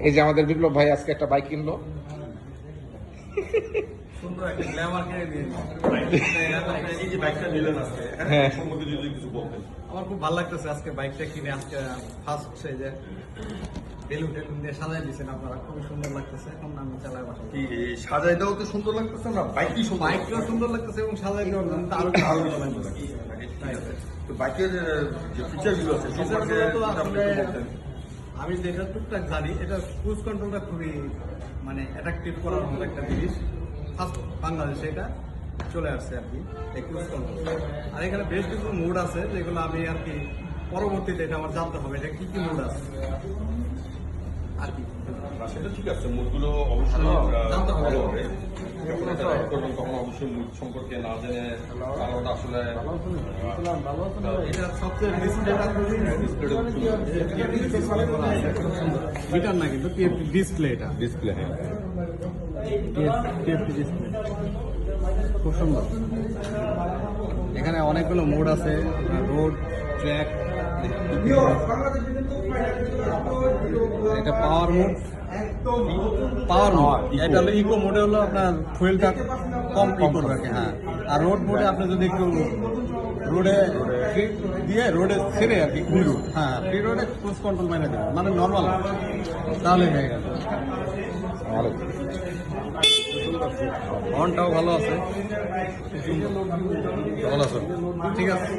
এই যে আমাদের বিপ্লব ভাই আজকে একটা বাইক কিনলো। সুন্দর একটা গ্ল্যামার কিনে দিয়েছে। এই যে বাইকটা নিলেন আজকে, হ্যাঁ। সম্বন্ধে যদি কিছু বলতেন। আমার খুব ভালো লাগতেছে আজকে বাইকটা কিনে, আজকে ফার্স্ট সে যে বেলুন টেলুন দিয়ে সাজাই দিয়েছেন আপনারা, খুবই সুন্দর লাগতেছে। এখন আমি চালাই বাসা কি সাজাই দাও তো সুন্দর লাগতেছে না, বাইকই সুন্দর বাইকটাও সুন্দর লাগতেছে এবং সাজাই দেওয়ার জন্য আরো আরো সুন্দর লাগতেছে। ঠিক আছে। তো বাইকের যে ফিচারগুলো আছে সম্পর্কে ফিচারগুলো তো যদি আপনি আসলে একটু বলতেন। আমি যেটা টুকটাক জানি, এটা ক্রুজ কন্ট্রোলটা খুবই মানে অ্যাট্রাকটিভ করার মতো একটা জিনিস। ফার্স্ট বাংলাদেশে এটা চলে আসছে আর কি, এই ক্রুজ কন্ট্রোল। আর এখানে বেশ কিছু মোড আছে যেগুলো আমি আর কি পরবর্তীতে এটা আমার জানতে হবে এটা কি কি মোড আছে আর কি। না, সেটা ঠিক আছে, মুডগুলো অবশ্যই জানতে হবে। ভালো হবে। যখন এটা রাইড করবেন তখন অবশ্যই মুড সম্পর্কে না জেনে চালানোটা আসলে এটা সবচেয়ে ডিসপ্লেটা মিটার না কিন্তু ডিসপ্লে, এটা ডিসপ্লে। হ্যাঁ, ডিসপ্লে খুব সুন্দর। এখানে অনেকগুলো মোড আছে, রোড, ট্র্যাক, এটা পাওয়ার মোড। পাওয়ার মোড এটা হলো ইকো মোডে, হলো আপনার ফুয়েলটা কম করবে আর কি। হ্যাঁ, আর রোড মোডে আপনি যদি একটু রোডে দিয়ে রোডে ছেড়ে আর কি ফ্রি রোড, হ্যাঁ ফ্রি রোডে ক্রুজ কন্ট্রোল মেনে দেবেন, মানে নর্মাল, তাহলে হয়ে গেল। ভালো। হর্নটাও ভালো আছে, ভালো আছে। ঠিক আছে।